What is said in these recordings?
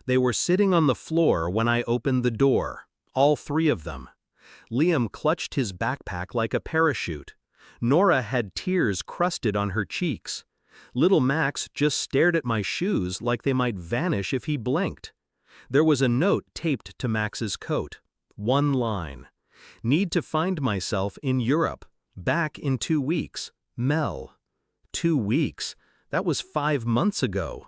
They were sitting on the floor when I opened the door, all three of them. Liam clutched his backpack like a parachute. Nora had tears crusted on her cheeks. Little Max just stared at my shoes like they might vanish if he blinked. There was a note taped to Max's coat. One line. Need to find myself in Europe. Back in 2 weeks. Mel. 2 weeks. That was 5 months ago.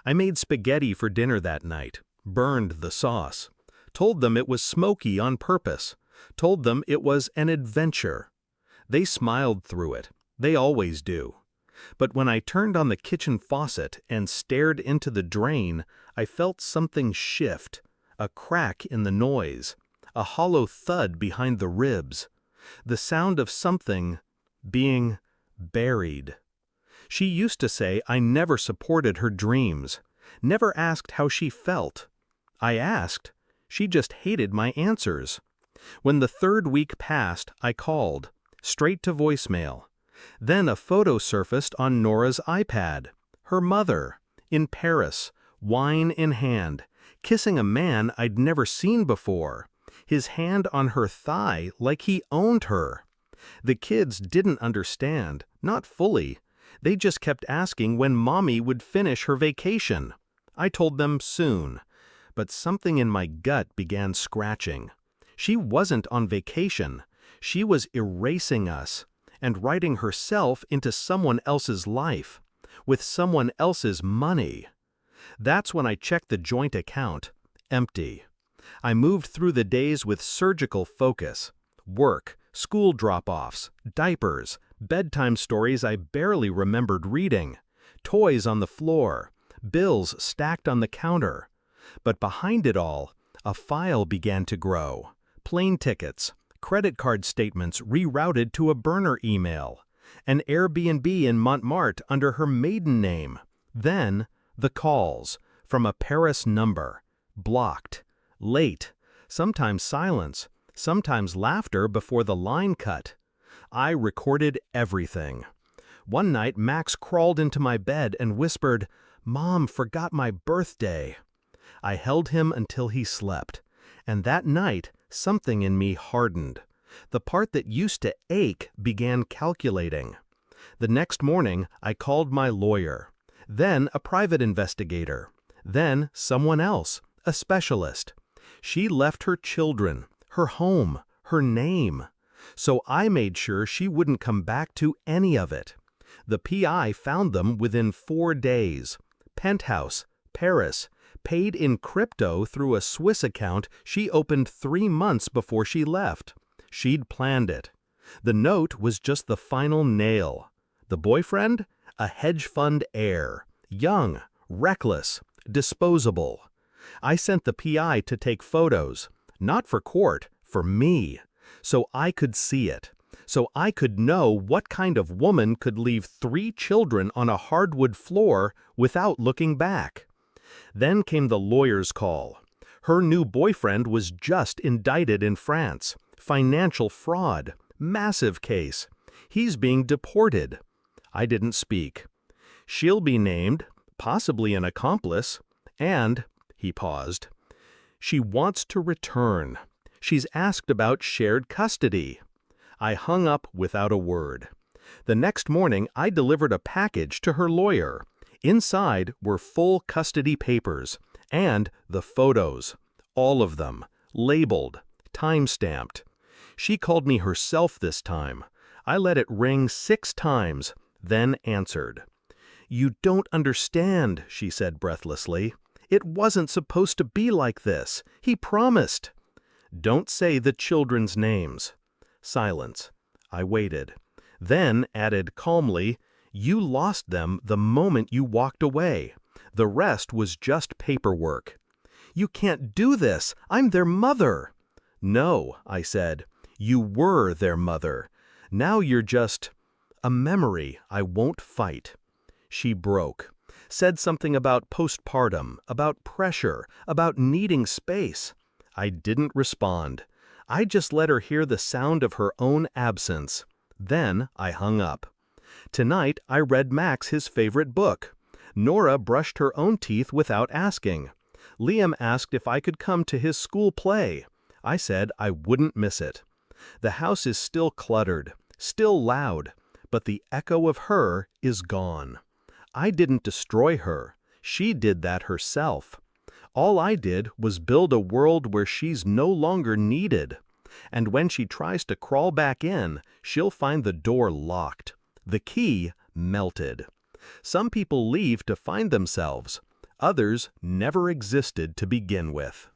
I made spaghetti for dinner that night. Burned the sauce. Told them it was smoky on purpose. Told them it was an adventure. They smiled through it. They always do. But when I turned on the kitchen faucet and stared into the drain, I felt something shift, a crack in the noise, a hollow thud behind the ribs, the sound of something being buried. She used to say I never supported her dreams, never asked how she felt. I asked. She just hated my answers. When the 3rd week passed, I called, straight to voicemail. Then a photo surfaced on Nora's iPad. Her mother, in Paris, wine in hand, kissing a man I'd never seen before, his hand on her thigh like he owned her. The kids didn't understand, not fully. They just kept asking when Mommy would finish her vacation. I told them soon, but something in my gut began scratching. She wasn't on vacation. She was erasing us and writing herself into someone else's life, with someone else's money. That's when I checked the joint account. Empty. I moved through the days with surgical focus. Work, school drop-offs, diapers, bedtime stories I barely remembered reading, toys on the floor, bills stacked on the counter. But behind it all, a file began to grow. Plane tickets, credit card statements rerouted to a burner email, an Airbnb in Montmartre under her maiden name. Then, the calls, from a Paris number, blocked, late, sometimes silence, sometimes laughter before the line cut. I recorded everything. One night, Max crawled into my bed and whispered, "Mom forgot my birthday." I held him until he slept, and that night, something in me hardened. The part that used to ache began calculating. The next morning, I called my lawyer, then a private investigator, then someone else, a specialist. She left her children, her home, her name. So I made sure she wouldn't come back to any of it. The PI found them within 4 days. Penthouse, Paris, paid in crypto through a Swiss account she opened 3 months before she left. She'd planned it. The note was just the final nail. The boyfriend? A hedge fund heir. Young, reckless, disposable. I sent the PI to take photos, not for court, for me, so I could see it, so I could know what kind of woman could leave 3 children on a hardwood floor without looking back. Then came the lawyer's call. Her new boyfriend was just indicted in France. Financial fraud. Massive case. He's being deported. I didn't speak. She'll be named, possibly an accomplice, and, he paused, she wants to return. She's asked about shared custody. I hung up without a word. The next morning, I delivered a package to her lawyer. Inside were full custody papers, and the photos, all of them, labeled, time-stamped. She called me herself this time. I let it ring 6 times, then answered. "You don't understand," she said breathlessly. "It wasn't supposed to be like this. He promised." "Don't say the children's names." Silence. I waited. Then added calmly, "You lost them the moment you walked away. The rest was just paperwork." "You can't do this. I'm their mother." "No," I said. "You were their mother. Now you're just a memory I won't fight." She broke. Said something about postpartum, about pressure, about needing space. I didn't respond. I just let her hear the sound of her own absence. Then I hung up. Tonight I read Max his favorite book. Nora brushed her own teeth without asking. Liam asked if I could come to his school play. I said I wouldn't miss it. The house is still cluttered, still loud, but the echo of her is gone. I didn't destroy her. She did that herself. All I did was build a world where she's no longer needed. And when she tries to crawl back in, she'll find the door locked, the key melted. Some people leave to find themselves. Others never existed to begin with.